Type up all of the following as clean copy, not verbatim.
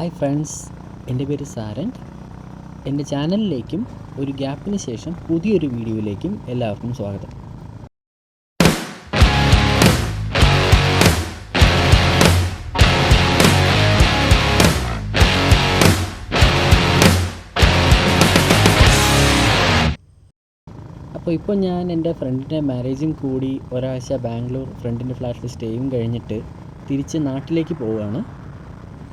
Hi friends, എൻ്റെ പേര് സാരംഗ്. എൻ്റെ ചാനലിലേക്കും ഒരു ഗ്യാപ്പിന് ശേഷം പുതിയൊരു വീഡിയോയിലേക്കും എല്ലാവർക്കും സ്വാഗതം. അപ്പോൾ ഇപ്പോൾ ഞാൻ എൻ്റെ ഫ്രണ്ടിൻ്റെ മാരേജും കൂടി ഒരാഴ്ച ബാംഗ്ലൂർ ഫ്രണ്ടിൻ്റെ ഫ്ലാറ്റിൽ സ്റ്റേയും കഴിഞ്ഞിട്ട് തിരിച്ച് നാട്ടിലേക്ക് പോവുകയാണ്.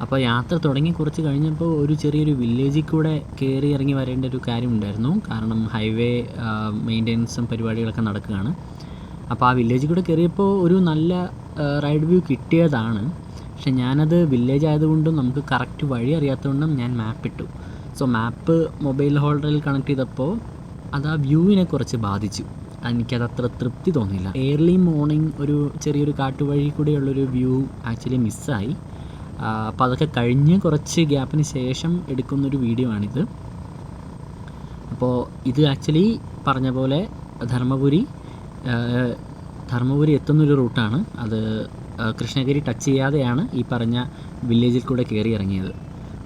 അപ്പോൾ യാത്ര തുടങ്ങി കുറച്ച് കഴിഞ്ഞപ്പോൾ ഒരു ചെറിയൊരു വില്ലേജിൽ കൂടെ കയറി ഇറങ്ങി വരേണ്ട ഒരു കാര്യമുണ്ടായിരുന്നു. കാരണം ഹൈവേ മെയിൻ്റെനൻസും പരിപാടികളൊക്കെ നടക്കുകയാണ്. അപ്പോൾ ആ വില്ലേജിൽ കൂടെ കയറിയപ്പോൾ ഒരു നല്ല റൈഡ് വ്യൂ കിട്ടിയതാണ്. പക്ഷെ ഞാനത് വില്ലേജ് ആയതുകൊണ്ടും നമുക്ക് കറക്റ്റ് വഴി അറിയാത്തതുകൊണ്ടും ഞാൻ മാപ്പ് ഇട്ടു. സോ മാപ്പ് മൊബൈൽ ഹോൾഡറിൽ കണക്ട് ചെയ്തപ്പോൾ അത് ആ വ്യൂവിനെ കുറച്ച് ബാധിച്ചു. എനിക്കത് അത്ര തൃപ്തി തോന്നിയില്ല. ഏർലി മോർണിംഗ് ഒരു ചെറിയൊരു കാട്ടുവഴി കൂടെയുള്ളൊരു വ്യൂ ആക്ച്വലി മിസ്സായി. അപ്പോൾ അതൊക്കെ കഴിഞ്ഞ് കുറച്ച് ഗ്യാപ്പിന് ശേഷം എടുക്കുന്നൊരു വീഡിയോ ആണിത്. അപ്പോൾ ഇത് ആക്ച്വലി പറഞ്ഞ പോലെ ധർമ്മപുരി എത്തുന്നൊരു റൂട്ടാണ്. അത് കൃഷ്ണഗിരി ടച്ച് ചെയ്യാതെയാണ് ഈ പറഞ്ഞ വില്ലേജിൽ കൂടെ കയറി ഇറങ്ങിയത്.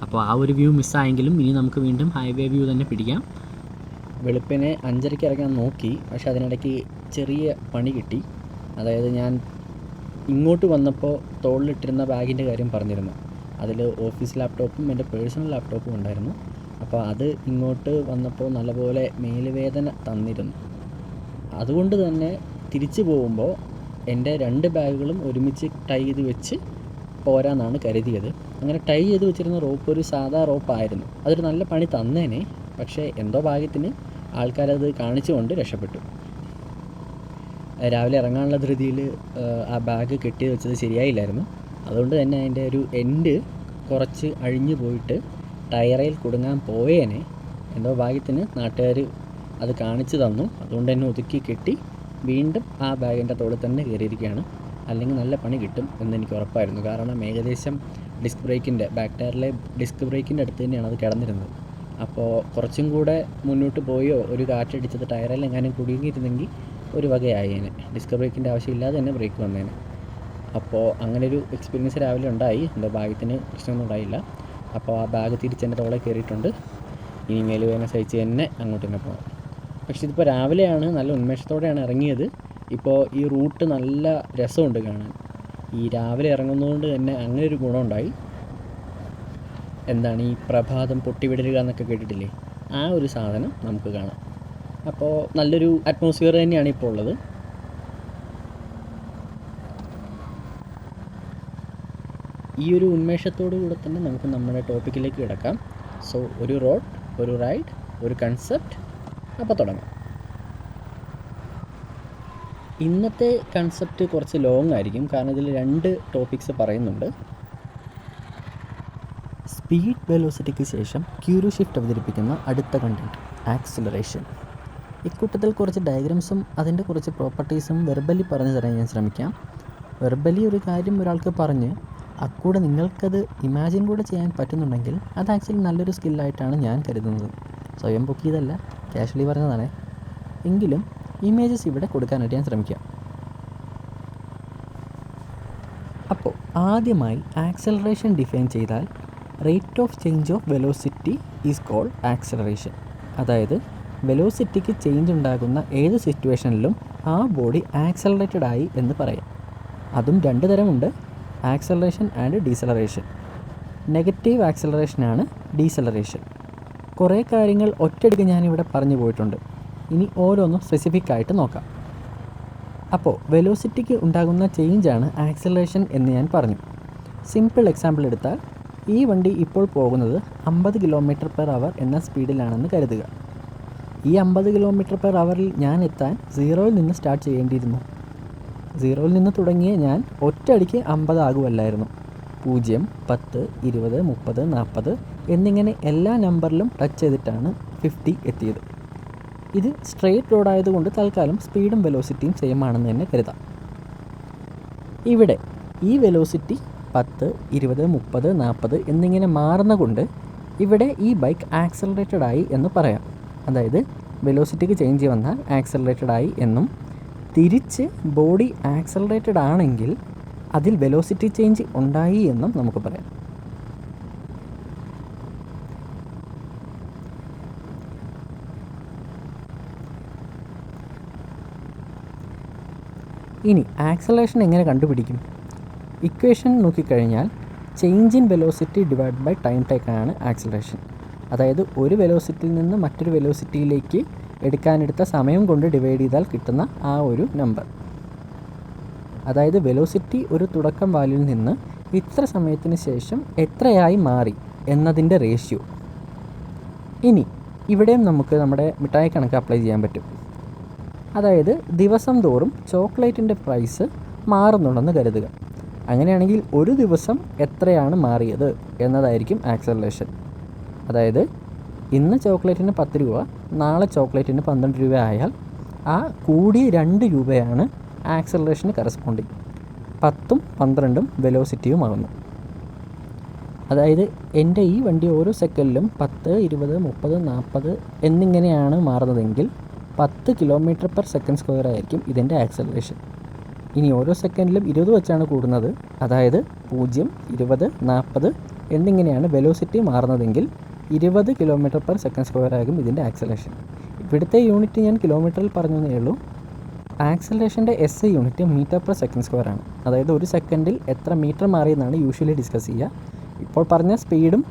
അപ്പോൾ ആ ഒരു വ്യൂ മിസ്സായെങ്കിലും ഇനി നമുക്ക് വീണ്ടും ഹൈവേ വ്യൂ തന്നെ പിടിക്കാം. വെളുപ്പിനെ 5:30 ഇറങ്ങാൻ നോക്കി, പക്ഷെ അതിനിടയ്ക്ക് ചെറിയ പണി കിട്ടി. അതായത് ഞാൻ ഇങ്ങോട്ട് വന്നപ്പോൾ തോളിലിട്ടിരുന്ന ബാഗിൻ്റെ കാര്യം പറഞ്ഞിരുന്നു. അതിൽ ഓഫീസ് ലാപ്ടോപ്പും എൻ്റെ പേഴ്സണൽ ലാപ്ടോപ്പും ഉണ്ടായിരുന്നു. അപ്പോൾ അത് ഇങ്ങോട്ട് വന്നപ്പോൾ നല്ലപോലെ മേലുവേദന തന്നിരുന്നു. അതുകൊണ്ട് തന്നെ തിരിച്ചു പോകുമ്പോൾ എൻ്റെ 2 ബാഗുകളും ഒരുമിച്ച് ടൈ ചെയ്ത് വെച്ച് പോരാന്നാണ് കരുതിയത്. അങ്ങനെ ടൈ ചെയ്ത് വെച്ചിരുന്ന റോപ്പ് ഒരു സാധാ റോപ്പായിരുന്നു. അതൊരു നല്ല പണി തന്നേനെ. പക്ഷേ എന്തോ ഭാഗ്യത്തിന് ആൾക്കാരത് കാണിച്ചുകൊണ്ട് രക്ഷപ്പെട്ടു. രാവിലെ ഇറങ്ങാനുള്ള ധൃതിയിൽ ആ ബാഗ് കെട്ടി വെച്ചത് ശരിയായില്ലായിരുന്നു. അതുകൊണ്ട് തന്നെ അതിൻ്റെ ഒരു എൻഡ് കുറച്ച് അഴിഞ്ഞു പോയിട്ട് ടയറിൽ കുടുങ്ങാൻ പോയേനെ. എന്തോ ഭാഗ്യത്തിന് നാട്ടുകാർ അത് കാണിച്ചു തന്നു. അതുകൊണ്ട് തന്നെ ഒതുക്കി കെട്ടി വീണ്ടും ആ ബാഗിൻ്റെ തോളിൽ തന്നെ കയറിയിരിക്കുകയാണ്. അല്ലെങ്കിൽ നല്ല പണി കിട്ടും എന്നെനിക്ക് ഉറപ്പായിരുന്നു. കാരണം ഏകദേശം ബാക്ക് ടയറിലെ ഡിസ്ക് ബ്രേക്കിൻ്റെ അടുത്ത് തന്നെയാണ് അത് കിടന്നിരുന്നത്. അപ്പോൾ കുറച്ചും കൂടെ മുന്നോട്ട് പോയോ ഒരു കാറ്റടിച്ചത് ടയറിൽ എങ്ങാനും കുടുങ്ങിയിരുന്നെങ്കിൽ ഒരു വകയായേനെ. ഡിസ്ക് ബ്രേക്കിൻ്റെ ആവശ്യമില്ലാതെ തന്നെ ബ്രേക്ക് വന്നേനെ. അപ്പോൾ അങ്ങനൊരു എക്സ്പീരിയൻസ് രാവിലെ ഉണ്ടായി. എൻ്റെ ഭാഗ്യത്തിന് പ്രശ്നമൊന്നും ഉണ്ടായില്ല. അപ്പോൾ ആ ബാഗ് തിരിച്ചെൻ്റെ തോളെ കയറിയിട്ടുണ്ട്. ഇനി മേലുവേദന സഹിച്ച് തന്നെ അങ്ങോട്ട് തന്നെ പോകാം. പക്ഷേ ഇതിപ്പോൾ രാവിലെയാണ്, നല്ല ഉന്മേഷത്തോടെയാണ് ഇറങ്ങിയത്. ഇപ്പോൾ ഈ റൂട്ട് നല്ല രസമുണ്ട് കാണാൻ. ഈ രാവിലെ ഇറങ്ങുന്നതുകൊണ്ട് തന്നെ അങ്ങനെ ഒരു ഗുണമുണ്ടായി. എന്താണ് ഈ പ്രഭാതം പൊട്ടിവിടരുക എന്നൊക്കെ കേട്ടിട്ടില്ലേ? ആ ഒരു സാധനം നമുക്ക് കാണാം. അപ്പോൾ നല്ലൊരു അറ്റ്മോസ്ഫിയർ തന്നെയാണ് ഇപ്പോൾ ഉള്ളത്. ഈ ഒരു ഉന്മേഷത്തോടു കൂടെ തന്നെ നമുക്ക് നമ്മുടെ ടോപ്പിക്കിലേക്ക് കിടക്കാം. സോ ഒരു റോഡ്, ഒരു റൈഡ്, ഒരു കൺസെപ്റ്റ്. അപ്പോൾ തുടങ്ങാം. ഇന്നത്തെ കൺസെപ്റ്റ് കുറച്ച് ലോങ് ആയിരിക്കും. കാരണം ഇതിൽ 2 ടോപ്പിക്സ് പറയുന്നുണ്ട്. സ്പീഡ് വെലോസിറ്റിക്ക് ശേഷം ക്യൂരോ ഷിഫ്റ്റ് അവതരിപ്പിക്കുന്ന അടുത്ത കണ്ടൻറ്റ് ആക്സിലറേഷൻ. ഇക്കൂട്ടത്തിൽ കുറച്ച് ഡയഗ്രാംസും അതിൻ്റെ കുറച്ച് പ്രോപ്പർട്ടീസും വെർബലി പറഞ്ഞു തരാൻ ഞാൻ ശ്രമിക്കാം. വെർബലി ഒരു കാര്യം ഒരാൾക്ക് പറഞ്ഞ് അക്കൂടെ നിങ്ങൾക്കത് ഇമാജിൻ കൂടെ ചെയ്യാൻ പറ്റുന്നുണ്ടെങ്കിൽ അത് ആക്ച്വലി നല്ലൊരു സ്കില്ലായിട്ടാണ് ഞാൻ കരുതുന്നത്. സ്വയം പൊക്കിയതല്ല, കാഷ്വലി പറഞ്ഞതാണ്. എങ്കിലും ഇമേജസ് ഇവിടെ കൊടുക്കാനായിട്ട് ഞാൻ ശ്രമിക്കാം. അപ്പോൾ ആദ്യമായി ആക്സലറേഷൻ ഡിഫൈൻ ചെയ്താൽ rate of change of velocity is called acceleration. അതായത് വെലോസിറ്റിക്ക് ചേഞ്ച് ഉണ്ടാകുന്ന ഏത് സിറ്റുവേഷനിലും ആ ബോഡി ആക്സലറേറ്റഡ് ആയി എന്ന് പറയാം. അതും 2 തരമുണ്ട്, ആക്സലറേഷൻ ആൻഡ് ഡീസലറേഷൻ. നെഗറ്റീവ് ആക്സലറേഷനാണ് ഡീസലറേഷൻ. കുറേ കാര്യങ്ങൾ ഒറ്റയടിക്ക് ഞാനിവിടെ പറഞ്ഞു പോയിട്ടുണ്ട്. ഇനി ഓരോന്നും സ്പെസിഫിക് ആയിട്ട് നോക്കാം. അപ്പോൾ വെലോസിറ്റിക്ക് ഉണ്ടാകുന്ന ചേഞ്ചാണ് ആക്സലറേഷൻ എന്ന് ഞാൻ പറഞ്ഞു. സിമ്പിൾ എക്സാമ്പിൾ എടുത്താൽ, ഈ വണ്ടി ഇപ്പോൾ പോകുന്നത് 50 km/h എന്ന സ്പീഡിലാണെന്ന് കരുതുക. ഈ 50 km/h ഞാൻ എത്താൻ 0-ൽ നിന്ന് സ്റ്റാർട്ട് ചെയ്യേണ്ടിയിരുന്നു. 0-ൽ നിന്ന് തുടങ്ങിയ ഞാൻ ഒറ്റയടിക്ക് 50 ആകുമല്ലായിരുന്നു. 0, 10, 20, 30, 40 എന്നിങ്ങനെ എല്ലാ നമ്പറിലും ടച്ച് ചെയ്തിട്ടാണ് 50 എത്തിയത്. ഇത് സ്ട്രെയിറ്റ് റോഡായതുകൊണ്ട് തൽക്കാലം സ്പീഡും വെലോസിറ്റിയും സെയിം ആണെന്ന് തന്നെ കരുതാം. ഇവിടെ ഈ വെലോസിറ്റി 10, 20, 30, 40 എന്നിങ്ങനെ മാറുന്ന കൊണ്ട് ഇവിടെ ഈ ബൈക്ക് ആക്സലറേറ്റഡ് ആയി എന്ന് പറയാം. അതായത് വെലോസിറ്റിക്ക് ചേഞ്ച് വന്നാൽ ആക്സലറേറ്റഡ് ആയി എന്നും, തിരിച്ച് ബോഡി ആക്സലറേറ്റഡ് ആണെങ്കിൽ അതിൽ വെലോസിറ്റി ചേഞ്ച് ഉണ്ടായി എന്നും നമുക്ക് പറയാം. ഇനി ആക്സലറേഷൻ എങ്ങനെ കണ്ടുപിടിക്കും? ഇക്വേഷൻ നോക്കിക്കഴിഞ്ഞാൽ change in velocity divide by time ടേക്കാണ് ആക്സലറേഷൻ. അതായത് ഒരു വെലോസിറ്റിയിൽ നിന്ന് മറ്റൊരു വെലോസിറ്റിയിലേക്ക് എടുക്കാനെടുത്ത സമയം കൊണ്ട് ഡിവൈഡ് ചെയ്താൽ കിട്ടുന്ന ആ ഒരു നമ്പർ. അതായത് വെലോസിറ്റി ഒരു തുടക്കം വാല്യൂവിൽ നിന്ന് ഇത്ര സമയത്തിന് ശേഷം എത്രയായി മാറി എന്നതിൻ്റെ റേഷ്യോ. ഇനി ഇവിടെയും നമുക്ക് നമ്മുടെ മിഠായി കണക്ക് അപ്ലൈ ചെയ്യാൻ പറ്റും. അതായത് ദിവസം തോറും ചോക്ലേറ്റിൻ്റെ പ്രൈസ് മാറുന്നുണ്ടെന്ന് കരുതുക. അങ്ങനെയാണെങ്കിൽ ഒരു ദിവസം എത്രയാണ് മാറിയത് എന്നതായിരിക്കും ആക്സലറേഷൻ. അതായത് ഇന്ന് ചോക്ലേറ്റിന് 10 രൂപ, നാളെ ചോക്ലേറ്റിന് 12 രൂപ ആയാൽ ആ കൂടിയ 2 രൂപയാണ് ആക്സലറേഷന് കറസ്പോണ്ടിങ്. 10ഉം 12ഉം വെലോസിറ്റിയുമാകുന്നു. അതായത് എൻ്റെ ഈ വണ്ടി ഓരോ സെക്കൻഡിലും 10, 20, 30, 40 എന്നിങ്ങനെയാണ് മാറുന്നതെങ്കിൽ 10 km/s² ആയിരിക്കും ഇതിൻ്റെ ആക്സലറേഷൻ. ഇനി ഓരോ സെക്കൻഡിലും 20 വെച്ചാണ് കൂടുന്നത്, അതായത് 0, 20, 40 എന്നിങ്ങനെയാണ് വെലോസിറ്റി മാറുന്നതെങ്കിൽ 20 km/s² ആകും ഇതിൻ്റെ ആക്സലറേഷൻ. ഇവിടുത്തെ യൂണിറ്റ് ഞാൻ കിലോമീറ്ററിൽ പറഞ്ഞതേ ഉള്ളൂ. ആക്സലറേഷൻ്റെ SI യൂണിറ്റ് m/s² ആണ്. അതായത് ഒരു സെക്കൻഡിൽ എത്ര മീറ്റർ മാറിയെന്നാണ് യൂഷ്വലി ഡിസ്കസ് ചെയ്യുക. ഇപ്പോൾ പറഞ്ഞ സ്പീഡും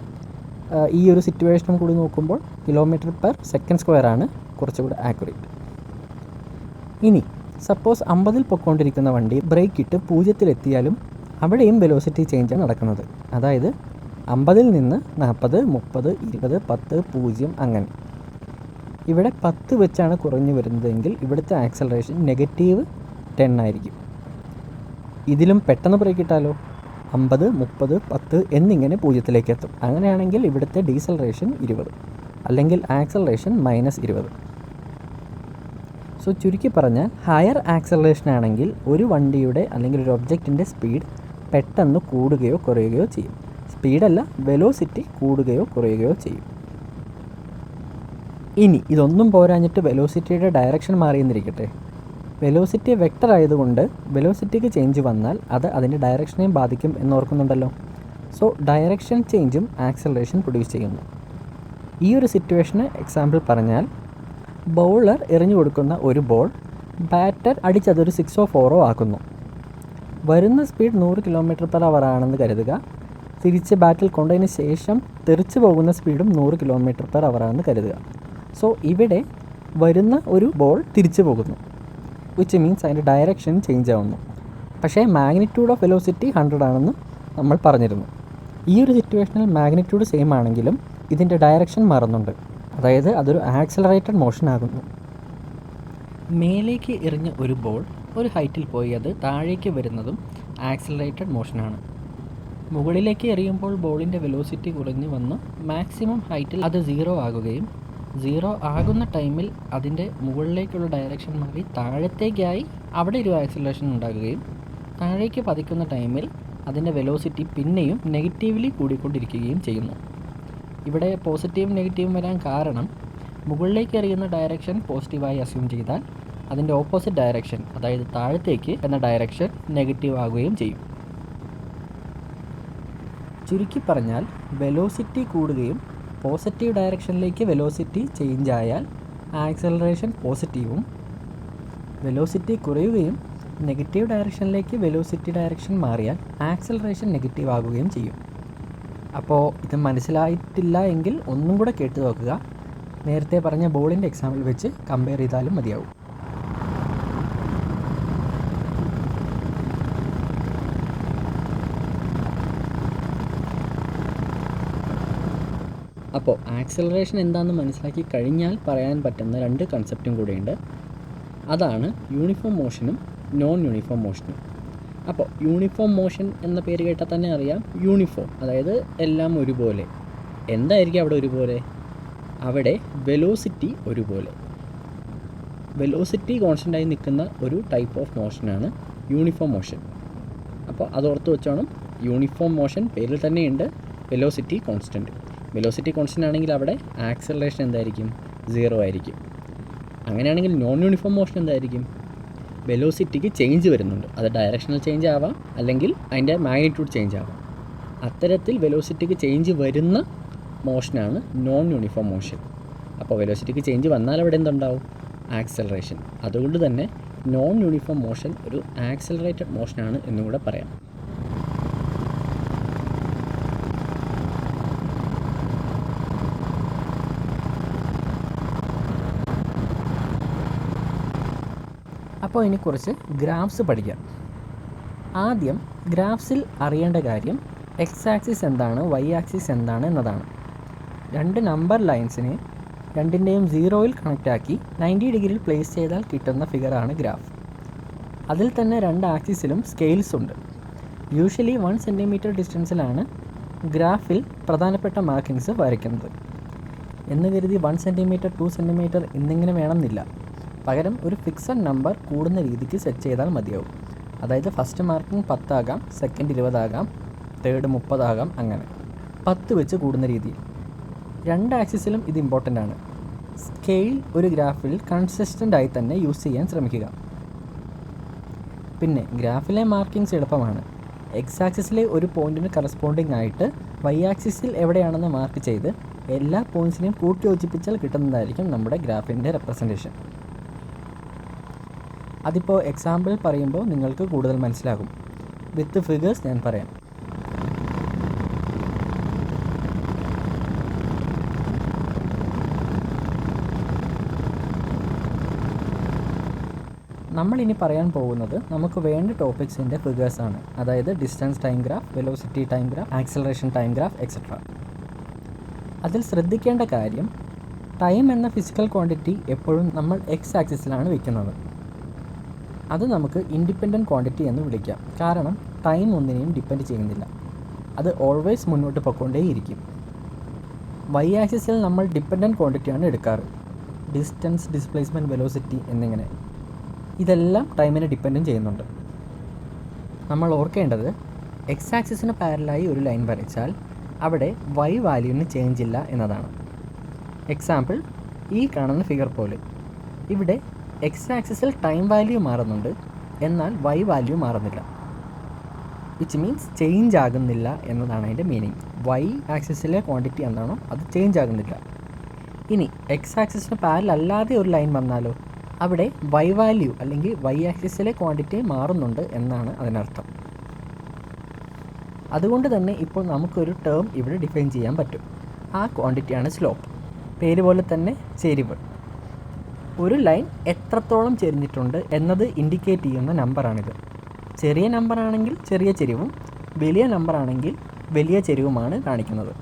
ഈ ഒരു സിറ്റുവേഷനും കൂടി നോക്കുമ്പോൾ km/s² ആണ് കുറച്ചുകൂടി ആക്യുറേറ്റ്. ഇനി സപ്പോസ് 50-ൽ പൊയ്ക്കൊണ്ടിരിക്കുന്ന വണ്ടി ബ്രേക്ക് ഇട്ട് 0-ലെത്തിയാലും അവിടെയും വെലോസിറ്റി ചേഞ്ചാണ് നടക്കുന്നത്. അതായത് 50-ൽ നിന്ന് 40, 30, 20, 10, 0 അങ്ങനെ. ഇവിടെ 10 വെച്ചാണ് കുറഞ്ഞു വരുന്നതെങ്കിൽ ഇവിടുത്തെ ആക്സലറേഷൻ -10 ആയിരിക്കും. ഇതിലും പെട്ടെന്ന് ബ്രേക്ക് ഇട്ടാലോ 50, 30, 10 എന്നിങ്ങനെ 0-ലേക്ക് എത്തും. അങ്ങനെയാണെങ്കിൽ ഇവിടുത്തെ ഡീസലറേഷൻ 20 അല്ലെങ്കിൽ ആക്സലറേഷൻ -20. സോ ചുരുക്കി പറഞ്ഞാൽ ഹയർ ആക്സലറേഷൻ ആണെങ്കിൽ ഒരു വണ്ടിയുടെ അല്ലെങ്കിൽ ഒരു ഒബ്ജക്റ്റിൻ്റെ സ്പീഡ് പെട്ടെന്ന് കൂടുകയോ കുറയുകയോ ചെയ്യും. സ്പീഡല്ല, വെലോസിറ്റി കൂടുകയോ കുറയുകയോ ചെയ്യും. ഇനി ഇതൊന്നും പോരാഞ്ഞിട്ട് വെലോസിറ്റിയുടെ ഡയറക്ഷൻ മാറിയെന്നിരിക്കട്ടെ. വെലോസിറ്റി വെക്ടർ ആയതുകൊണ്ട് വെലോസിറ്റിക്ക് ചേഞ്ച് വന്നാൽ അത് അതിൻ്റെ ഡയറക്ഷനെയും ബാധിക്കും എന്നോർക്കുന്നുണ്ടല്ലോ. സോ ഡയറക്ഷൻ ചേഞ്ചും ആക്സലറേഷൻ പ്രൊഡ്യൂസ് ചെയ്യുന്നു. ഈ ഒരു സിറ്റുവേഷന് എക്സാമ്പിൾ പറഞ്ഞാൽ ബൗളർ എറിഞ്ഞു കൊടുക്കുന്ന ഒരു ബോൾ ബാറ്റർ അടിച്ചതൊരു 6ഓ 4ഓ ആക്കുന്നു. വരുന്ന സ്പീഡ് 100 km/h ആണെന്ന് കരുതുക. തിരിച്ച് ബാറ്റിൽ കൊണ്ടതിന് ശേഷം തെറിച്ച് പോകുന്ന സ്പീഡും 100 km/h ആണെന്ന് കരുതുക. സോ ഇവിടെ വരുന്ന ഒരു ബോൾ തിരിച്ചു പോകുന്നു, വിച്ച് മീൻസ് അതിൻ്റെ ഡയറക്ഷൻ ചേഞ്ച് ആവുന്നു. പക്ഷേ മാഗ്നിറ്റ്യൂഡ് ഓഫ് വെലോസിറ്റി 100 ആണെന്ന് നമ്മൾ പറഞ്ഞിരുന്നു. ഈ ഒരു സിറ്റുവേഷനിൽ മാഗ്നിറ്റ്യൂഡ് സെയിം ആണെങ്കിലും ഇതിൻ്റെ ഡയറക്ഷൻ മാറുന്നുണ്ട്. അതായത് അതൊരു ആക്സലറേറ്റഡ് മോഷൻ ആകുന്നു. മേലേക്ക് എറിഞ്ഞ ഒരു ബോൾ ഒരു ഹൈറ്റിൽ പോയി അത് താഴേക്ക് വരുന്നതും ആക്സലറേറ്റഡ് മോഷനാണ്. മുകളിലേക്ക് എറിയുമ്പോൾ ബോളിൻ്റെ വെലോസിറ്റി കുറഞ്ഞ് വന്ന് മാക്സിമം ഹൈറ്റിൽ അത് 0 ആകുകയും 0 ആകുന്ന ടൈമിൽ അതിൻ്റെ മുകളിലേക്കുള്ള ഡയറക്ഷൻ മാറി താഴത്തേക്കായി അവിടെ ഒരു ആക്സലറേഷൻ ഉണ്ടാകുകയും താഴേക്ക് പതിക്കുന്ന ടൈമിൽ അതിൻ്റെ വെലോസിറ്റി പിന്നെയും നെഗറ്റീവ്ലി കൂടിക്കൊണ്ടിരിക്കുകയും ചെയ്യുന്നു. ഇവിടെ പോസിറ്റീവും നെഗറ്റീവും വരാൻ കാരണം മുകളിലേക്ക് എറിയുന്ന ഡയറക്ഷൻ പോസിറ്റീവായി അസ്യൂം ചെയ്താൽ അതിൻ്റെ ഓപ്പോസിറ്റ് ഡയറക്ഷൻ, അതായത് താഴത്തേക്ക് എന്ന ഡയറക്ഷൻ നെഗറ്റീവ് ആകുകയും ചെയ്യും. ചുരുക്കി പറഞ്ഞാൽ വെലോസിറ്റി കൂടുകയും പോസിറ്റീവ് ഡയറക്ഷനിലേക്ക് വെലോസിറ്റി ചേഞ്ച് ആയാൽ ആക്സലറേഷൻ പോസിറ്റീവും, വെലോസിറ്റി കുറയുകയും നെഗറ്റീവ് ഡയറക്ഷനിലേക്ക് വെലോസിറ്റി ഡയറക്ഷൻ മാറിയാൽ ആക്സലറേഷൻ നെഗറ്റീവ് ആകുകയും ചെയ്യും. അപ്പോൾ ഇത് മനസ്സിലായിട്ടില്ല എങ്കിൽ ഒന്നും കൂടെ കേട്ട് നോക്കുക. നേരത്തെ പറഞ്ഞ ബോളിൻ്റെ എക്സാമ്പിൾ വെച്ച് കമ്പയർ ചെയ്താലും മതിയാവും. അപ്പോൾ ആക്സലറേഷൻ എന്താണെന്ന് മനസ്സിലാക്കി കഴിഞ്ഞാൽ പറയാൻ പറ്റുന്ന 2 കൺസെപ്റ്റും കൂടെയുണ്ട്. അതാണ് യൂണിഫോം മോഷനും നോൺ യൂണിഫോം മോഷനും. അപ്പോൾ യൂണിഫോം മോഷൻ എന്ന പേര് കേട്ടാൽ തന്നെ അറിയാം, യൂണിഫോം അതായത് എല്ലാം ഒരുപോലെ. എന്തായിരിക്കും അവിടെ ഒരുപോലെ? അവിടെ വെലോസിറ്റി ഒരുപോലെ. വെലോസിറ്റി കോൺസ്റ്റൻ്റായി നിൽക്കുന്ന ഒരു ടൈപ്പ് ഓഫ് മോഷനാണ് യൂണിഫോം മോഷൻ. അപ്പോൾ അത് ഓർത്ത് വെച്ചോണം. യൂണിഫോം മോഷൻ പേരിൽ തന്നെയുണ്ട്, വെലോസിറ്റി കോൺസ്റ്റൻറ്റ്. വെലോസിറ്റി കോൺസ്റ്റൻ്റ് ആണെങ്കിൽ അവിടെ ആക്സലറേഷൻ എന്തായിരിക്കും? 0 ആയിരിക്കും. അങ്ങനെയാണെങ്കിൽ നോൺ യൂണിഫോം മോഷൻ എന്തായിരിക്കും? വെലോസിറ്റിക്ക് ചേഞ്ച് വരുന്നുണ്ട്. അത് ഡയറക്ഷണൽ ചേഞ്ച് ആവാം, അല്ലെങ്കിൽ അതിൻ്റെ മാഗ്നിറ്റ്യൂഡ് ചേഞ്ച് ആവാം. അത്തരത്തിൽ വെലോസിറ്റിക്ക് ചേഞ്ച് വരുന്ന മോഷനാണ് നോൺ യൂണിഫോം മോഷൻ. അപ്പോൾ വെലോസിറ്റിക്ക് ചേഞ്ച് വന്നാൽ അവിടെ എന്തുണ്ടാവും? ആക്സലറേഷൻ. അതുകൊണ്ട് തന്നെ നോൺ യൂണിഫോം മോഷൻ ഒരു ആക്സലറേറ്റഡ് മോഷനാണ് എന്നും കൂടെ പറയാം. അപ്പോൾ ഇനി കുറച്ച് ഗ്രാഫ്സ് പഠിക്കാം. ആദ്യം ഗ്രാഫ്സിൽ അറിയേണ്ട കാര്യം എക്സ് ആക്സിസ് എന്താണ്, വൈ ആക്സിസ് എന്താണ് എന്നതാണ്. രണ്ട് നമ്പർ ലൈൻസിനെ രണ്ടിൻ്റെയും 0യിൽ കണക്റ്റാക്കി 90 ഡിഗ്രിയിൽ പ്ലേസ് ചെയ്താൽ കിട്ടുന്ന ഫിഗറാണ് ഗ്രാഫ്. അതിൽ തന്നെ രണ്ട് ആക്സിസിലും സ്കെയിൽസ് ഉണ്ട്. യൂഷ്വലി 1 സെൻറ്റിമീറ്റർ ഡിസ്റ്റൻസിലാണ് ഗ്രാഫിൽ പ്രധാനപ്പെട്ട മാർക്കിങ്സ് വരയ്ക്കുന്നത്. എന്ന് കരുതി 1 സെൻറ്റിമീറ്റർ 2 സെൻറ്റിമീറ്റർ എന്നിങ്ങനെ വേണമെന്നില്ല. പകരം ഒരു ഫിക്സഡ് നമ്പർ കൂടുന്ന രീതിക്ക് സെറ്റ് ചെയ്താൽ മതിയാവും. അതായത് ഫസ്റ്റ് മാർക്കിംഗ് 10 ആകാം, സെക്കൻഡ് 20 ആകാം, തേർഡ് 30 ആകാം, അങ്ങനെ 10 വെച്ച് കൂടുന്ന രീതിയിൽ. രണ്ട് ആക്സിസിലും ഇത് ഇമ്പോർട്ടൻ്റ് ആണ്. സ്കെയിൽ ഒരു ഗ്രാഫിൽ കൺസിസ്റ്റൻ്റ് ആയി തന്നെ യൂസ് ചെയ്യാൻ ശ്രമിക്കുക. പിന്നെ ഗ്രാഫിലെ മാർക്കിങ്സ് എളുപ്പമാണ്. എക്സ് ആക്സിസിലെ ഒരു പോയിൻറ്റിന് കറസ്പോണ്ടിങ് ആയിട്ട് വൈ ആക്സിസിൽ എവിടെയാണെന്ന് മാർക്ക് ചെയ്ത് എല്ലാ പോയിൻറ്റ്സിനെയും കൂട്ടി യോജിപ്പിച്ചാൽ കിട്ടുന്നതായിരിക്കും നമ്മുടെ ഗ്രാഫിൻ്റെ റെപ്രസെൻറ്റേഷൻ. അതിപ്പോൾ എക്സാമ്പിൾ പറയുമ്പോൾ നിങ്ങൾക്ക് കൂടുതൽ മനസ്സിലാകും. വിത്ത് ഫിഗേഴ്സ് ഞാൻ പറയാം. നമ്മളിനി പറയാൻ പോകുന്നത് നമുക്ക് വേണ്ട ടോപ്പിക്സിൻ്റെ ഫിഗേഴ്സാണ്. അതായത് distance time graph, velocity time graph, acceleration time graph, etcetera. അതിൽ ശ്രദ്ധിക്കേണ്ട കാര്യം, ടൈം എന്ന ഫിസിക്കൽ ക്വാണ്ടിറ്റി എപ്പോഴും നമ്മൾ എക്സ് ആക്സിസിലാണ് വയ്ക്കുന്നത്. അത് നമുക്ക് ഇൻഡിപെൻഡൻറ്റ് ക്വാണ്ടിറ്റി എന്ന് വിളിക്കാം. കാരണം ടൈം ഒന്നിനെയും ഡിപ്പെൻഡ് ചെയ്യുന്നില്ല. അത് ഓൾവേസ് മുന്നോട്ട് പോയിക്കൊണ്ടേയിരിക്കും. വൈ ആക്സിസിൽ നമ്മൾ ഡിപ്പെൻഡൻറ്റ് ക്വാണ്ടിറ്റിയാണ് എടുക്കാറ്. ഡിസ്റ്റൻസ്, ഡിസ്പ്ലേസ്മെൻറ്റ്, വെലോസിറ്റി എന്നിങ്ങനെ. ഇതെല്ലാം ടൈമിനെ ഡിപ്പെൻഡും ചെയ്യുന്നുണ്ട്. നമ്മൾ ഓർക്കേണ്ടത് എക്സ് ആക്സിസിന് പാരലായി ഒരു ലൈൻ വരച്ചാൽ അവിടെ വൈ വാല്യൂവിന് ചേഞ്ച് ഇല്ല എന്നതാണ്. എക്സാമ്പിൾ ഈ കാണുന്ന ഫിഗർ പോലെ. ഇവിടെ എക്സ് ആക്സിസിൽ ടൈം വാല്യൂ മാറുന്നുണ്ട്, എന്നാൽ വൈ വാല്യൂ മാറുന്നില്ല. വിച്ച് മീൻസ് ചേഞ്ച് ആകുന്നില്ല എന്നതാണ് അതിൻ്റെ മീനിങ്. വൈ ആക്സിസിലെ ക്വാണ്ടിറ്റി എന്താണോ അത് ചേഞ്ച് ആകുന്നില്ല. ഇനി എക്സ് ആക്സിസിന് പാരലൽ അല്ലാതെ ഒരു ലൈൻ വന്നാലോ, അവിടെ വൈ വാല്യൂ അല്ലെങ്കിൽ വൈ ആക്സിസിലെ ക്വാണ്ടിറ്റി മാറുന്നുണ്ട് എന്നാണ് അതിനർത്ഥം. അതുകൊണ്ട് തന്നെ ഇപ്പോൾ നമുക്കൊരു ടേം ഇവിടെ ഡിഫൈൻ ചെയ്യാൻ പറ്റും. ആ ക്വാണ്ടിറ്റിയാണ് സ്ലോപ്പ്. പേര് പോലെ തന്നെ ചെരിവ്. ഒരു ലൈൻ എത്രത്തോളം ചെരിഞ്ഞിട്ടുണ്ട് എന്നത് ഇൻഡിക്കേറ്റ് ചെയ്യുന്ന നമ്പറാണിത്. ചെറിയ നമ്പറാണെങ്കിൽ ചെറിയ ചെരിവും വലിയ നമ്പറാണെങ്കിൽ വലിയ ചെരിവുമാണ് കാണിക്കുന്നത്.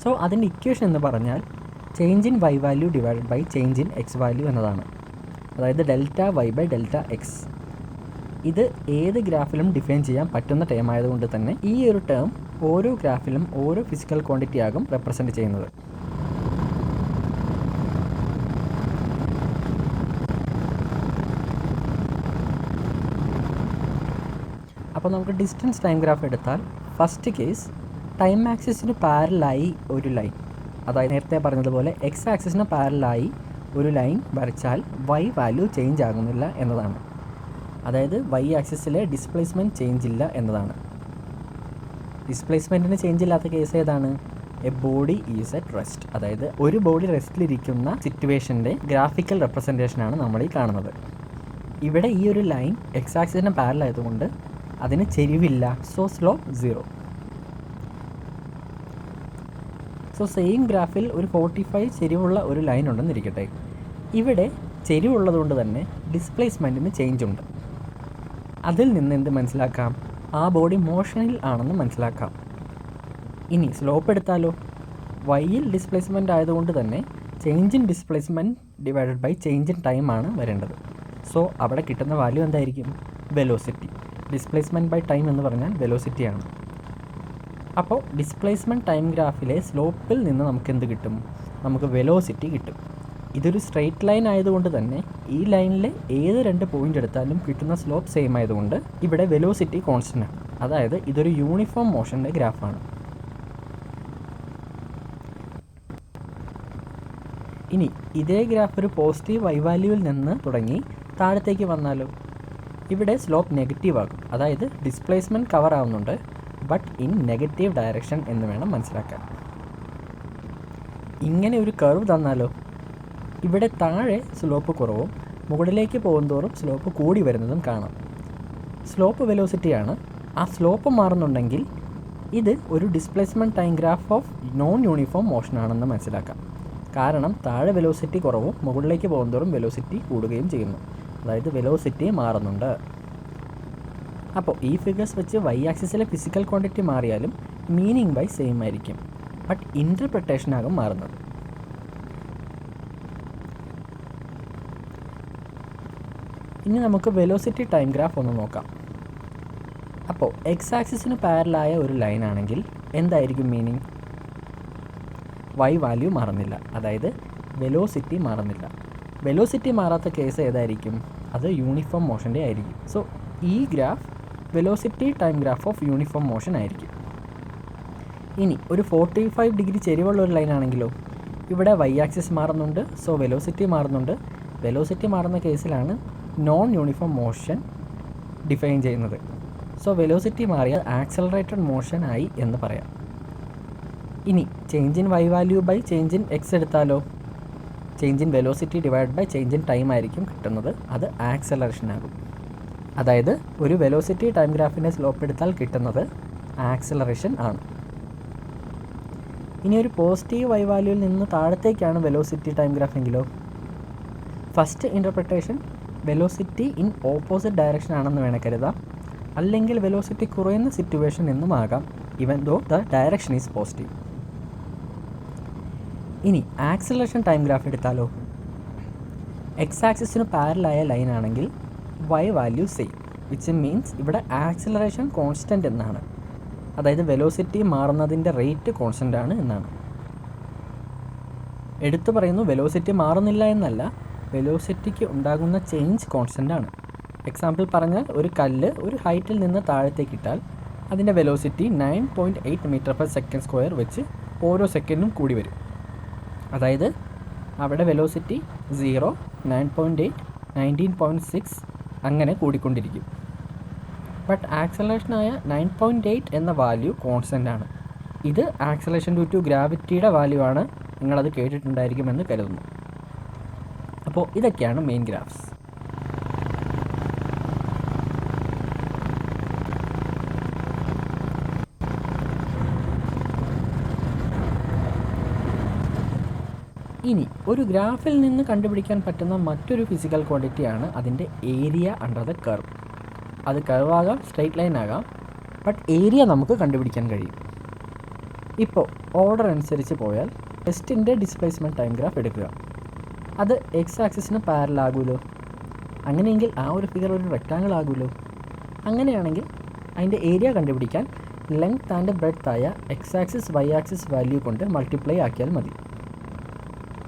സോ അതിൻ്റെ ഇക്വേഷൻ എന്ന് പറഞ്ഞാൽ change in Y value divided by change in X value എന്നതാണ്. അതായത് delta Y by delta X. ഇത് ഏത് ഗ്രാഫിലും ഡിഫൈൻ ചെയ്യാൻ പറ്റുന്ന ടേം ആയതുകൊണ്ട് തന്നെ ഈ ഒരു ടേം ഓരോ ഗ്രാഫിലും ഓരോ ഫിസിക്കൽ ക്വാണ്ടിറ്റി ആകും റെപ്രസെൻറ്റ് ചെയ്യുന്നത്. അപ്പോൾ നമുക്ക് ഡിസ്റ്റൻസ് ടൈം ഗ്രാഫ് എടുത്താൽ ഫസ്റ്റ് കേസ് ടൈം ആക്സിസിന് പാരലായി ഒരു ലൈൻ, അതായത് നേരത്തെ പറഞ്ഞതുപോലെ എക്സ് ആക്സിസിന് പാരലായി ഒരു ലൈൻ വരച്ചാൽ വൈ വാല്യൂ ചേഞ്ച് ആകുന്നില്ല എന്നതാണ്. അതായത് വൈ ആക്സിസിലെ ഡിസ്പ്ലേസ്മെൻറ്റ് ചേഞ്ച് ഇല്ല എന്നതാണ്. ഡിസ്പ്ലേസ്മെൻറ്റിന് ചേഞ്ച് ഇല്ലാത്ത കേസ് ഏതാണ്? A body is at rest. അതായത് ഒരു ബോഡി റെസ്റ്റിലിരിക്കുന്ന സിറ്റുവേഷൻ്റെ ഗ്രാഫിക്കൽ റെപ്രസെൻറ്റേഷനാണ് നമ്മൾ ഈ കാണുന്നത്. ഇവിടെ ഈ ഒരു ലൈൻ എക്സ് ആക്സിസിന് പാരലായതുകൊണ്ട് അതിന് ചെരിവില്ല. So slope 0. സോ സെയിം ഗ്രാഫിൽ ഒരു 45 ചെരിവുള്ള ഒരു ലൈൻ ഉണ്ടെന്നിരിക്കട്ടെ. ഇവിടെ ചെരിവുള്ളതുകൊണ്ട് തന്നെ ഡിസ്പ്ലേസ്മെൻറ്റിന് ചേഞ്ച് ഉണ്ട്. അതിൽ നിന്ന് എന്ത് മനസ്സിലാക്കാം? ആ ബോഡി മോഷനിൽ ആണെന്ന് മനസ്സിലാക്കാം. ഇനി സ്ലോപ്പ് എടുത്താലോ? വൈയിൽ ഡിസ്പ്ലേസ്മെൻ്റ് ആയതുകൊണ്ട് തന്നെ change in displacement divided by change in time ആണ് വരേണ്ടത്. സോ അവിടെ കിട്ടുന്ന വാല്യൂ എന്തായിരിക്കും? വെലോസിറ്റി. ഡിസ്പ്ലേസ്മെൻറ്റ് ബൈ ടൈം എന്ന് പറഞ്ഞാൽ വെലോസിറ്റിയാണ്. അപ്പോൾ ഡിസ്പ്ലേസ്മെൻറ്റ് ടൈം ഗ്രാഫിലെ സ്ലോപ്പിൽ നിന്ന് നമുക്ക് എന്ത് കിട്ടും? നമുക്ക് വെലോസിറ്റി കിട്ടും. ഇതൊരു സ്ട്രെയിറ്റ് ലൈൻ ആയതുകൊണ്ട് തന്നെ ഈ ലൈനിലെ ഏത് 2 പോയിൻ്റ് എടുത്താലും കിട്ടുന്ന സ്ലോപ്പ് സെയിം ആയതുകൊണ്ട് ഇവിടെ വെലോസിറ്റി കോൺസ്റ്റൻ്റ് ആണ്. അതായത് ഇതൊരു യൂണിഫോം മോഷൻ്റെ ഗ്രാഫാണ്. ഇനി ഇതേ ഗ്രാഫ് ഒരു പോസിറ്റീവ് വൈ വാല്യൂവിൽ നിന്ന് തുടങ്ങി താഴത്തേക്ക് വന്നാലോ? ഇവിടെ സ്ലോപ്പ് നെഗറ്റീവ് ആകും. അതായത് ഡിസ്പ്ലേസ്മെൻറ്റ് കവർ ആവുന്നുണ്ട്, ബട്ട് ഇൻ നെഗറ്റീവ് ഡയറക്ഷൻ എന്ന് വേണം മനസ്സിലാക്കാൻ. ഇങ്ങനെ ഒരു കർവ് തന്നാലോ? ഇവിടെ താഴെ സ്ലോപ്പ് കുറവും മുകളിലേക്ക് പോകുന്തോറും സ്ലോപ്പ് കൂടി വരുന്നതും കാണാം. സ്ലോപ്പ് വെലോസിറ്റിയാണ്. ആ സ്ലോപ്പ് മാറുന്നുണ്ടെങ്കിൽ ഇത് ഒരു displacement time graph of non uniform motion ആണെന്ന് മനസ്സിലാക്കാം. കാരണം താഴെ വെലോസിറ്റി കുറവും മുകളിലേക്ക് പോകുന്തോറും വെലോസിറ്റി കൂടുകയും ചെയ്യുന്നു. അതായത് വെലോസിറ്റി മാറുന്നുണ്ട്. അപ്പോൾ ഈ ഫിഗേഴ്സ് വെച്ച് വൈ ആക്സിസിലെ ഫിസിക്കൽ ക്വാണ്ടിറ്റി മാറിയാലും മീനിങ് ബൈ സെയിം ആയിരിക്കും. ബട്ട് ഇൻ്റർപ്രിട്ടേഷനാകും മാറുന്നത്. ഇനി നമുക്ക് വെലോസിറ്റി ടൈം ഗ്രാഫ് ഒന്ന് നോക്കാം. അപ്പോൾ എക്സ് ആക്സിസിന് പാരലായ ഒരു ലൈൻ ആണെങ്കിൽ എന്തായിരിക്കും മീനിങ്? വൈ വാല്യൂ മാറുന്നില്ല, അതായത് വെലോസിറ്റി മാറുന്നില്ല. വെലോസിറ്റി മാറാത്ത കേസ് ഏതായിരിക്കും? അത് യൂണിഫോം മോഷൻ്റെ ആയിരിക്കും. സോ ഈ graph velocity time graph of uniform motion ആയിരിക്കും. ഇനി ഒരു 45 ഡിഗ്രി ചെരിവുള്ള ഒരു ലൈൻ ആണെങ്കിലോ? ഇവിടെ വൈ ആക്സിസ് മാറുന്നുണ്ട്, സോ വെലോസിറ്റി മാറുന്നുണ്ട്. വെലോസിറ്റി മാറുന്ന കേസിലാണ് നോൺ യൂണിഫോം മോഷൻ ഡിഫൈൻ ചെയ്യുന്നത്. സോ വെലോസിറ്റി മാറിയാൽ ആക്സലറേറ്റഡ് മോഷൻ ആയി എന്ന് പറയാം. ഇനി change in Y value by change in X എടുത്താലോ? Change in velocity divide by change in time ആയിരിക്കും കിട്ടുന്നത്. അത് ആക്സലറേഷൻ ആകും. അതായത് ഒരു വെലോസിറ്റി ടൈം ഗ്രാഫിൻ്റെ സ്ലോപ്പ് എടുത്താൽ കിട്ടുന്നത് ആക്സലറേഷൻ ആണ്. ഇനി ഒരു പോസിറ്റീവ് വൈ വാല്യൂവിൽ നിന്ന് താഴത്തേക്കാണ് വെലോസിറ്റി ടൈം ഗ്രാഫ് എങ്കിലോ? First interpretation velocity in opposite direction ആണെന്ന് വേണേൽ കരുതാം. അല്ലെങ്കിൽ വെലോസിറ്റി കുറയുന്ന സിറ്റുവേഷൻ എന്നും ആകാം, even though the direction is positive. ഇനി ആക്സലറേഷൻ ടൈം ഗ്രാഫ് എടുത്താലോ? എക്സ് ആക്സിസിന് പാരലായ ലൈൻ ആണെങ്കിൽ Y value same, which means ഇവിടെ ആക്സലറേഷൻ കോൺസ്റ്റൻ്റ് എന്നാണ്. അതായത് വെലോസിറ്റി മാറുന്നതിൻ്റെ റേറ്റ് കോൺസ്റ്റൻ്റ് ആണ് എന്നാണ്. എടുത്തു പറയുന്നു വെലോസിറ്റി മാറുന്നില്ല എന്നല്ല, വെലോസിറ്റിക്ക് ഉണ്ടാകുന്ന ചേഞ്ച് കോൺസ്റ്റൻ്റ് ആണ്. എക്സാമ്പിൾ പറഞ്ഞാൽ ഒരു കല്ല് ഒരു ഹൈറ്റിൽ നിന്ന് താഴത്തേക്ക് ഇട്ടാൽ അതിൻ്റെ വെലോസിറ്റി 9.8 m/s² വെച്ച് ഓരോ സെക്കൻഡും കൂടി വരും. അതായത് അവിടെ വെലോസിറ്റി 0, 9.8, 19.6 അങ്ങനെ കൂടിക്കൊണ്ടിരിക്കും. ബട്ട് ആക്സലറേഷനായ 9.8 എന്ന വാല്യൂ കോൺസ്റ്റൻ്റ് ആണ്. ഇത് ആക്സലറേഷൻ ഡ്യൂ ടു ഗ്രാവിറ്റിയുടെ വാല്യൂ ആണ്. നിങ്ങളത് കേട്ടിട്ടുണ്ടായിരിക്കുമെന്ന് കരുതുന്നു. അപ്പോൾ ഇതൊക്കെയാണ് മെയിൻ ഗ്രാഫ്സ്. ഇനി ഒരു ഗ്രാഫിൽ നിന്ന് കണ്ടുപിടിക്കാൻ പറ്റുന്ന മറ്റൊരു ഫിസിക്കൽ ക്വാണ്ടിറ്റിയാണ് അതിൻ്റെ ഏരിയ അണ്ടർ ദ കർവ്. അത് കർവ് ആകാം, സ്ട്രെയിറ്റ് ലൈൻ ആകാം, ബട്ട് ഏരിയ നമുക്ക് കണ്ടുപിടിക്കാൻ കഴിയും. ഇപ്പോൾ ഓർഡർ അനുസരിച്ച് പോയാൽ ടെസ്റ്റിൻ്റെ ഡിസ്പ്ലേസ്മെൻറ്റ് ടൈം ഗ്രാഫ് എടുക്കുക. അത് എക്സ് ആക്സിസിന് പാരലാകുമല്ലോ. അങ്ങനെയെങ്കിൽ ആ ഒരു ഫിഗർ ഒരു റെക്റ്റാങ്കിൾ ആകുമല്ലോ. അങ്ങനെയാണെങ്കിൽ അതിൻ്റെ ഏരിയ കണ്ടുപിടിക്കാൻ ലെങ്ത് ആൻഡ് ബ്രെഡ്ത്ത് ആയ X axis Y axis value കൊണ്ട് മൾട്ടിപ്ലൈ ആക്കിയാൽ മതി.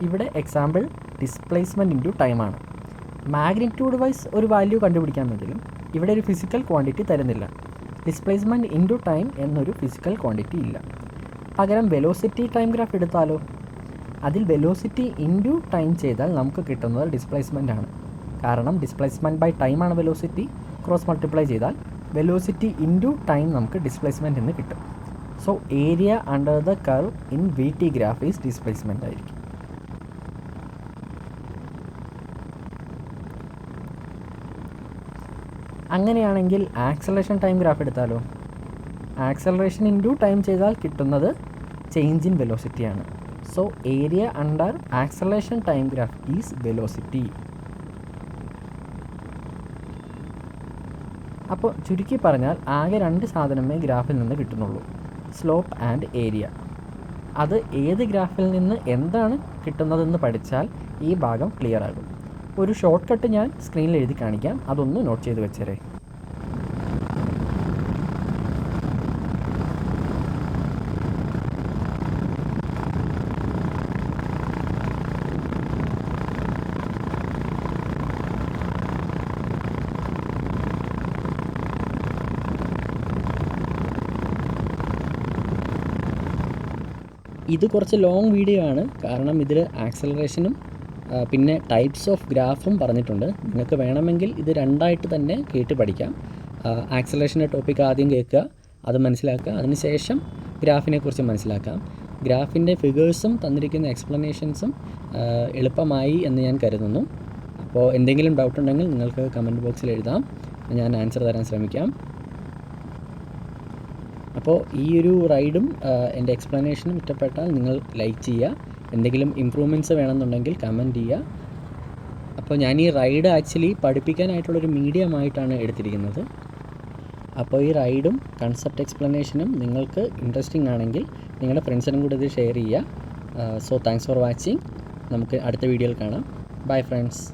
ഇവിടെ എക്സാമ്പിൾ ഡിസ്പ്ലേസ്മെൻറ്റ് ഇൻറ്റു ടൈമാണ്. മാഗ്നിറ്റ്യൂഡ് വൈസ് ഒരു വാല്യൂ കണ്ടുപിടിക്കാമെങ്കിലും ഇവിടെ ഒരു ഫിസിക്കൽ ക്വാണ്ടിറ്റി തരുന്നില്ല. ഡിസ്പ്ലേസ്മെൻറ്റ് ഇൻറ്റു ടൈം എന്നൊരു ഫിസിക്കൽ ക്വാണ്ടിറ്റി ഇല്ല. പകരം വെലോസിറ്റി ടൈം ഗ്രാഫ് എടുത്താലോ? അതിൽ വെലോസിറ്റി ഇൻറ്റു ടൈം ചെയ്താൽ നമുക്ക് കിട്ടുന്നത് ഡിസ്പ്ലേസ്മെൻ്റ് ആണ്. കാരണം ഡിസ്പ്ലേസ്മെൻറ്റ് ബൈ ടൈമാണ് വെലോസിറ്റി. ക്രോസ് മൾട്ടിപ്ലൈ ചെയ്താൽ വെലോസിറ്റി ഇൻറ്റു ടൈം നമുക്ക് ഡിസ്പ്ലേസ്മെൻറ്റ് എന്ന് കിട്ടും. So area under the curve in V T graph is displacement ആയിരിക്കും. അങ്ങനെയാണെങ്കിൽ ആക്സലറേഷൻ ടൈം ഗ്രാഫ് എടുത്താലോ? ആക്സലറേഷൻ ഇൻറ്റു ടൈം ചെയ്താൽ കിട്ടുന്നത് ചേഞ്ച് ഇൻ വെലോസിറ്റിയാണ്. So area under acceleration time graph is velocity. അപ്പോൾ ചുരുക്കി പറഞ്ഞാൽ ആകെ 2 സാധനമേ ഗ്രാഫിൽ നിന്ന് കിട്ടുന്നുള്ളൂ, സ്ലോപ്പ് ആൻഡ് ഏരിയ. അത് ഏത് ഗ്രാഫിൽ നിന്ന് എന്താണ് കിട്ടുന്നതെന്ന് പഠിച്ചാൽ ഈ ഭാഗം ക്ലിയർ ആകും. ഒരു ഷോർട്ട് കട്ട് ഞാൻ സ്ക്രീനിൽ എഴുതി കാണിക്കാം, അതൊന്ന് നോട്ട് ചെയ്ത് വെച്ചേരേ. ഇത് കുറച്ച് ലോങ് വീഡിയോ ആണ്, കാരണം ഇതിൽ ആക്സലറേഷനും പിന്നെ ടൈപ്സ് ഓഫ് ഗ്രാഫും പറഞ്ഞിട്ടുണ്ട്. നിങ്ങൾക്ക് വേണമെങ്കിൽ ഇത് 2ആയിട്ട് തന്നെ കേട്ട് പഠിക്കാം. ആക്സലറേഷൻ്റെ ടോപ്പിക്ക് ആദ്യം കേൾക്കുക, അത് മനസ്സിലാക്കുക, അതിനുശേഷം ഗ്രാഫിനെ കുറിച്ച് മനസ്സിലാക്കാം. ഗ്രാഫിൻ്റെ ഫിഗേഴ്സും തന്നിരിക്കുന്ന എക്സ്പ്ലനേഷൻസും എളുപ്പമായി എന്ന് ഞാൻ കരുതുന്നു. അപ്പോൾ എന്തെങ്കിലും ഡൗട്ട് ഉണ്ടെങ്കിൽ നിങ്ങൾക്ക് കമൻറ്റ് ബോക്സിൽ എഴുതാം, ഞാൻ ആൻസർ തരാൻ ശ്രമിക്കാം. അപ്പോൾ ഈ ഒരു റൈഡും എൻ്റെ എക്സ്പ്ലനേഷനും ഇഷ്ടപ്പെട്ടാൽ നിങ്ങൾ ലൈക്ക് ചെയ്യുക. എന്തെങ്കിലും ഇമ്പ്രൂവ്മെൻറ്റ്സ് വേണമെന്നുണ്ടെങ്കിൽ കമൻറ്റ് ചെയ്യുക. അപ്പോൾ ഞാൻ ഈ റൈഡ് ആക്ച്വലി പഠിപ്പിക്കാനായിട്ടുള്ളൊരു മീഡിയമായിട്ടാണ് എടുത്തിരിക്കുന്നത്. അപ്പോൾ ഈ റൈഡും കൺസെപ്റ്റ് എക്സ്പ്ലനേഷനും നിങ്ങൾക്ക് ഇൻട്രസ്റ്റിംഗ് ആണെങ്കിൽ നിങ്ങളുടെ ഫ്രണ്ട്സിനും കൂടി ഇത് ഷെയർ ചെയ്യുക. So thanks for watching. നമുക്ക് അടുത്ത വീഡിയോയിൽ കാണാം. Bye friends.